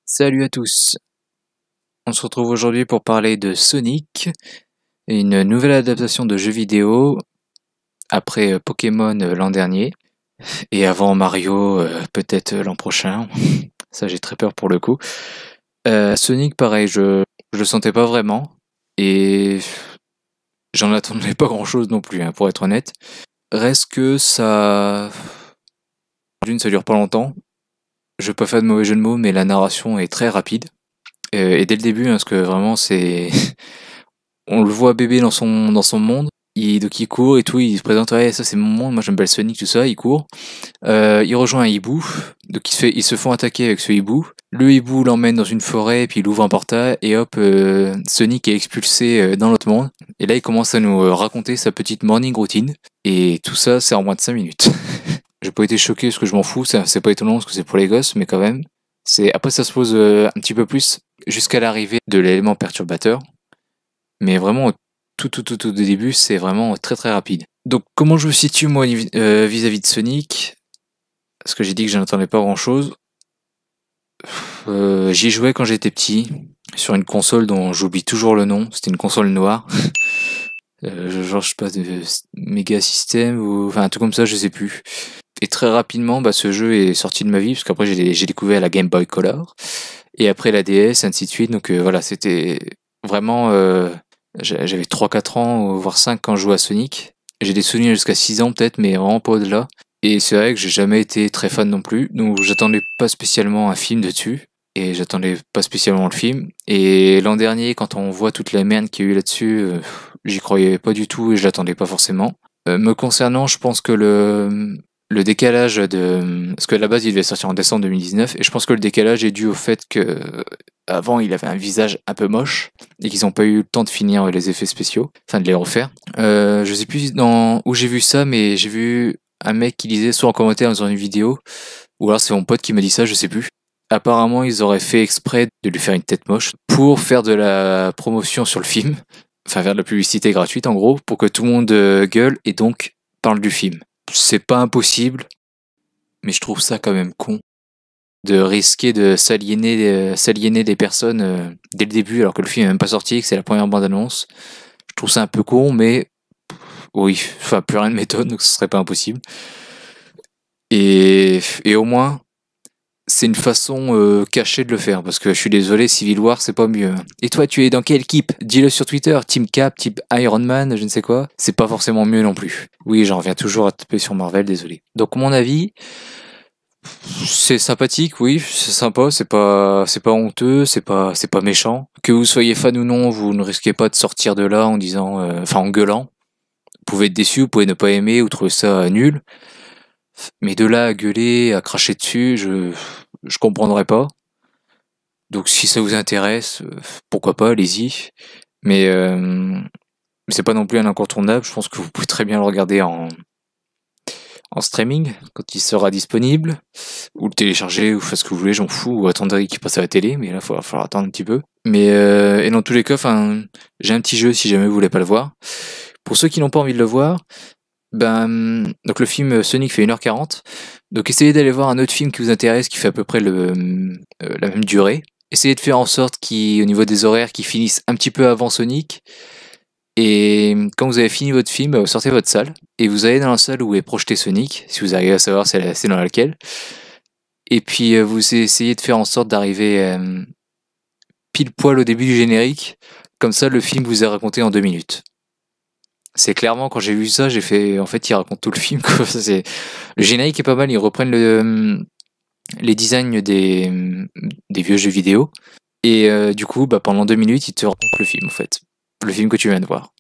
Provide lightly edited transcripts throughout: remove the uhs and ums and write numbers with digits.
Salut à tous, on se retrouve aujourd'hui pour parler de Sonic, une nouvelle adaptation de jeu vidéo après Pokémon l'an dernier et avant Mario peut-être l'an prochain. Ça j'ai très peur pour le coup. Sonic pareil, je le sentais pas vraiment et j'en attendais pas grand chose non plus pour être honnête. Reste que ça dure pas longtemps. Je veux pas faire de mauvais jeu de mots mais la narration est très rapide. Et dès le début, parce que vraiment c'est on le voit bébé dans son monde. Donc il court et tout, il se présente, ouais, ça c'est mon monde, moi j'aime Sonic, tout ça, il court. Il rejoint un hibou, donc ils se font attaquer avec ce hibou. Le hibou l'emmène dans une forêt, et puis il ouvre un portail, et hop, Sonic est expulsé dans l'autre monde. Et là il commence à nous raconter sa petite morning routine, et tout ça c'est en moins de 5 minutes. J'ai pas été choqué parce que je m'en fous, c'est pas étonnant parce que c'est pour les gosses, mais quand même. Après ça se pose un petit peu plus jusqu'à l'arrivée de l'élément perturbateur. Mais vraiment, au début, c'est vraiment très très rapide. Donc, comment je me situe moi vis-à-vis de Sonic? Parce que j'ai dit que je n'entendais pas grand-chose. J'y jouais quand j'étais petit, sur une console dont j'oublie toujours le nom. C'était une console noire. Genre, je sais pas, de Mega System ou enfin un truc comme ça, je sais plus. Et très rapidement, ce jeu est sorti de ma vie parce qu'après j'ai découvert la Game Boy Color et après la DS, ainsi de suite. Donc voilà, c'était vraiment j'avais 3-4 ans, voire 5 quand je jouais à Sonic. J'ai des souvenirs jusqu'à 6 ans peut-être, mais vraiment pas au-delà. Et c'est vrai que j'ai jamais été très fan non plus, donc j'attendais pas spécialement un film dessus. Et j'attendais pas spécialement le film. Et l'an dernier, quand on voit toute la merde qu'il y a eu là-dessus, j'y croyais pas du tout et je l'attendais pas forcément. Me concernant, je pense que le décalage de... Parce que à la base, il devait sortir en décembre 2019, et je pense que le décalage est dû au fait que avant, il avait un visage un peu moche, et qu'ils n'ont pas eu le temps de finir les effets spéciaux, enfin de les refaire. Je sais plus où j'ai vu ça, mais j'ai vu un mec qui disait soit en commentaire dans une vidéo, ou alors c'est mon pote qui m'a dit ça, je sais plus. Apparemment, ils auraient fait exprès de lui faire une tête moche pour faire de la promotion sur le film, enfin faire de la publicité gratuite en gros, pour que tout le monde gueule et donc parle du film. C'est pas impossible, mais je trouve ça quand même con de risquer de s'aliéner des personnes dès le début alors que le film est même pas sorti, que c'est la première bande-annonce. Je trouve ça un peu con, mais oui, enfin plus rien ne m'étonne, donc ce serait pas impossible. Et au moins, c'est une façon cachée de le faire, parce que je suis désolé, Civil War c'est pas mieux. Et toi, tu es dans quelle équipe? Dis-le sur Twitter, Team Cap, Team Iron Man, je ne sais quoi. C'est pas forcément mieux non plus. Oui, j'en reviens toujours à taper sur Marvel, désolé. Donc mon avis, c'est sympathique, oui, c'est sympa, c'est pas honteux, c'est pas méchant. Que vous soyez fan ou non, vous ne risquez pas de sortir de là en disant, enfin en gueulant. Vous pouvez être déçu, vous pouvez ne pas aimer ou trouver ça nul. Mais de là à gueuler, à cracher dessus, je comprendrais pas. Donc si ça vous intéresse, pourquoi pas, allez-y. Mais c'est pas non plus un incontournable. Je pense que vous pouvez très bien le regarder en streaming quand il sera disponible, ou le télécharger, ou faites ce que vous voulez, j'en fous, ou attendez qu'il passe à la télé, mais là il va falloir attendre un petit peu. Mais et dans tous les cas, j'ai un petit jeu si jamais vous voulez pas le voir. Pour ceux qui n'ont pas envie de le voir, donc le film Sonic fait 1h40, donc essayez d'aller voir un autre film qui vous intéresse, qui fait à peu près la même durée. Essayez de faire en sorte qu'au niveau des horaires, qu'ils finissent un petit peu avant Sonic. Et quand vous avez fini votre film, vous sortez votre salle et vous allez dans la salle où est projeté Sonic, si vous arrivez à savoir c'est dans laquelle. Et puis vous essayez de faire en sorte d'arriver pile poil au début du générique. Comme ça, le film vous est raconté en 2 minutes. C'est clairement, quand j'ai vu ça, j'ai fait, en fait, il raconte tout le film, quoi. Le générique est pas mal, ils reprennent les designs des vieux jeux vidéo. Et du coup, pendant 2 minutes, ils te racontent le film, en fait. Le film que tu viens de voir.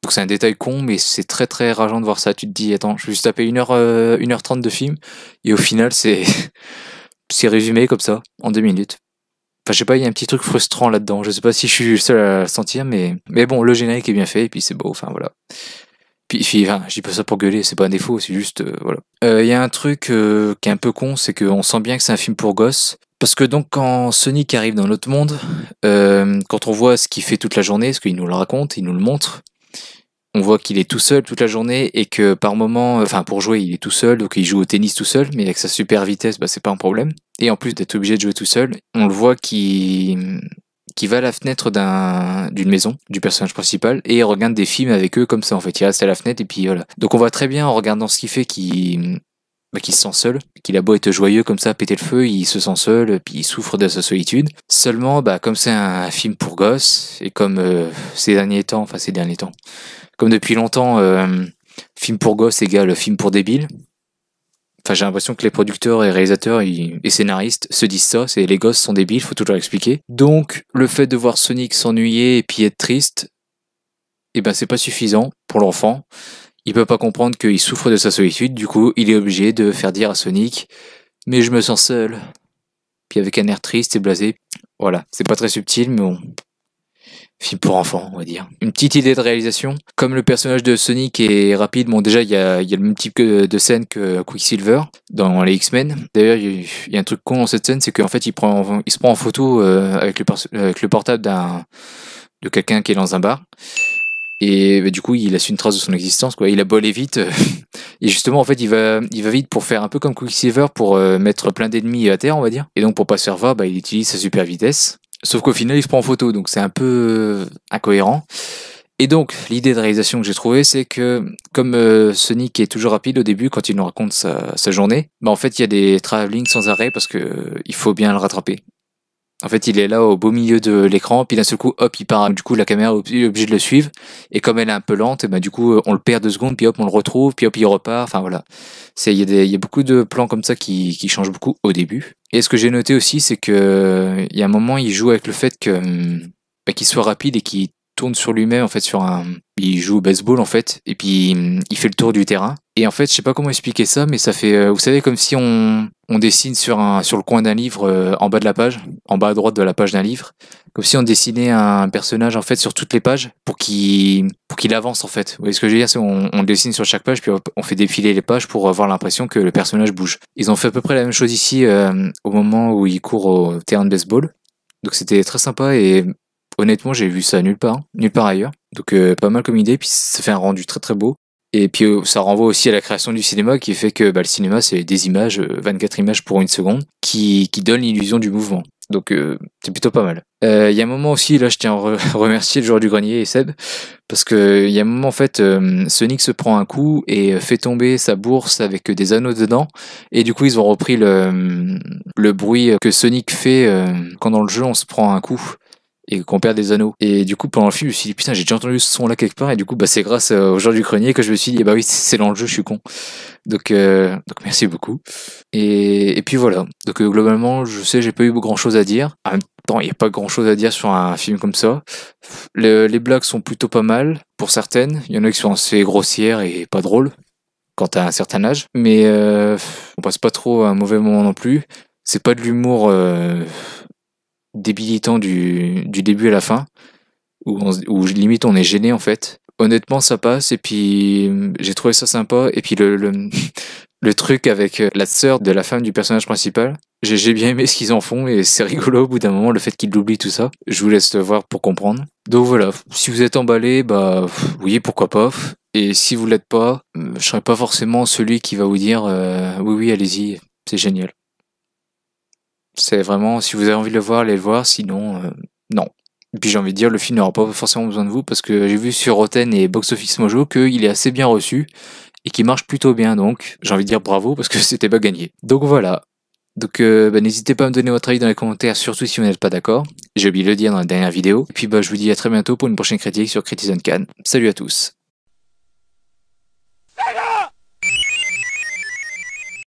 Donc c'est un détail con, mais c'est très très rageant de voir ça. Tu te dis, attends, je vais juste taper 1h30 de film, et au final, c'est résumé comme ça, en 2 minutes. Enfin, je sais pas, il y a un petit truc frustrant là-dedans. Je sais pas si je suis le seul à le sentir, mais bon, le générique est bien fait, et puis c'est beau, enfin voilà. Puis enfin, je dis pas ça pour gueuler, c'est pas un défaut, c'est juste, voilà. Il y a un truc qui est un peu con, c'est qu'on sent bien que c'est un film pour gosses. Parce que donc quand Sonic arrive dans notre monde, quand on voit ce qu'il fait toute la journée, ce qu'il nous le raconte, il nous le montre, on voit qu'il est tout seul toute la journée et que par moment, enfin pour jouer il est tout seul, donc il joue au tennis tout seul, mais avec sa super vitesse, bah c'est pas un problème. Et en plus d'être obligé de jouer tout seul, on le voit qui va à la fenêtre d'une maison du personnage principal et il regarde des films avec eux comme ça en fait. Il reste à la fenêtre et puis voilà. Donc on voit très bien en regardant ce qu'il fait qu'il se sent seul, qu'il a beau être joyeux comme ça, péter le feu, il se sent seul, puis il souffre de sa solitude. Seulement, bah comme c'est un film pour gosses et comme ces derniers temps, comme depuis longtemps, film pour gosses égale film pour débiles. Enfin, j'ai l'impression que les producteurs et réalisateurs et scénaristes se disent ça, c'est les gosses sont débiles, faut toujours expliquer. Donc, le fait de voir Sonic s'ennuyer et puis être triste, eh ben c'est pas suffisant pour l'enfant. Il peut pas comprendre qu'il souffre de sa solitude, du coup, il est obligé de faire dire à Sonic « Mais je me sens seul ». Puis avec un air triste et blasé. Voilà, c'est pas très subtil, mais bon, film pour enfants, on va dire. Une petite idée de réalisation. Comme le personnage de Sonic est rapide, bon déjà il y a le même type de scène que Quicksilver dans les X-Men. D'ailleurs il y a un truc con dans cette scène, c'est qu'en fait il se prend en photo avec le portable de quelqu'un qui est dans un bar. Et bah, du coup il laisse une trace de son existence, quoi. Il a beau aller vite. Et justement en fait il va vite pour faire un peu comme Quicksilver, pour mettre plein d'ennemis à terre, on va dire. Et donc pour pas se faire voir, bah, il utilise sa super vitesse. Sauf qu'au final, il se prend en photo, donc c'est un peu incohérent. Et donc, l'idée de réalisation que j'ai trouvée, c'est que comme Sonic est toujours rapide au début, quand il nous raconte sa journée, bah en fait, il y a des travelling sans arrêt parce que il faut bien le rattraper. En fait, il est là au beau milieu de l'écran, puis d'un seul coup, hop, il part. Du coup, la caméra est obligée de le suivre. Et comme elle est un peu lente, et bah, du coup, on le perd 2 secondes, puis hop, on le retrouve, puis hop, il repart. Enfin, voilà. Il y a beaucoup de plans comme ça qui changent beaucoup au début. Et ce que j'ai noté aussi, c'est que il y a un moment, il joue avec le fait que, bah, qu'il soit rapide et qu'il tourne sur lui-même, en fait, il joue au baseball, en fait, et puis il fait le tour du terrain. Et en fait, je sais pas comment expliquer ça, mais ça fait, vous savez, comme si on dessine sur le coin d'un livre, en bas de la page, en bas à droite de la page d'un livre, comme si on dessinait un personnage en fait sur toutes les pages pour qu'il avance en fait. Vous voyez ce que je veux dire, c'est on le dessine sur chaque page puis on fait défiler les pages pour avoir l'impression que le personnage bouge. Ils ont fait à peu près la même chose ici au moment où il court au terrain de baseball. Donc c'était très sympa et honnêtement, j'ai vu ça nulle part ailleurs. Donc pas mal comme idée, puis ça fait un rendu très très beau. Et puis ça renvoie aussi à la création du cinéma qui fait que bah, le cinéma c'est des images, 24 images pour une seconde, qui donnent l'illusion du mouvement. Donc c'est plutôt pas mal. Il y a un moment aussi, là je tiens à remercier le joueur du grenier et Seb, parce que il y a un moment en fait, Sonic se prend un coup et fait tomber sa bourse avec des anneaux dedans, et du coup ils ont repris le bruit que Sonic fait quand dans le jeu on se prend un coup et qu'on perd des anneaux. Et du coup, pendant le film, je me suis dit, putain, j'ai déjà entendu ce son-là quelque part, et du coup, bah, c'est grâce au genre du grenier que je me suis dit, bah oui, c'est dans le jeu, je suis con. Donc merci beaucoup. Et puis voilà. Donc globalement, je sais, j'ai pas eu grand chose à dire. En même temps, il n'y a pas grand chose à dire sur un film comme ça. Les blagues sont plutôt pas mal, pour certaines. Il y en a qui sont assez grossières et pas drôles, quand t'as un certain âge. Mais on passe pas trop un mauvais moment non plus. C'est pas de l'humour débilitant du début à la fin, où limite on est gêné en fait. Honnêtement ça passe, et puis j'ai trouvé ça sympa, et puis le truc avec la sœur de la femme du personnage principal, j'ai bien aimé ce qu'ils en font, et c'est rigolo au bout d'un moment le fait qu'ils l'oublient tout ça. Je vous laisse le voir pour comprendre. Donc voilà, si vous êtes emballé, bah oui, pourquoi pas. Et si vous l'êtes pas, je serai pas forcément celui qui va vous dire oui allez-y, c'est génial. C'est vraiment, si vous avez envie de le voir, allez le voir, sinon, non. Et puis j'ai envie de dire, le film n'aura pas forcément besoin de vous, parce que j'ai vu sur Rotten et Box Office Mojo qu'il est assez bien reçu, et qu'il marche plutôt bien, donc j'ai envie de dire bravo, parce que c'était pas gagné. Donc voilà. Donc bah, n'hésitez pas à me donner votre avis dans les commentaires, surtout si vous n'êtes pas d'accord. J'ai oublié de le dire dans la dernière vidéo. Et puis bah, je vous dis à très bientôt pour une prochaine critique sur Critizen Can. Salut à tous.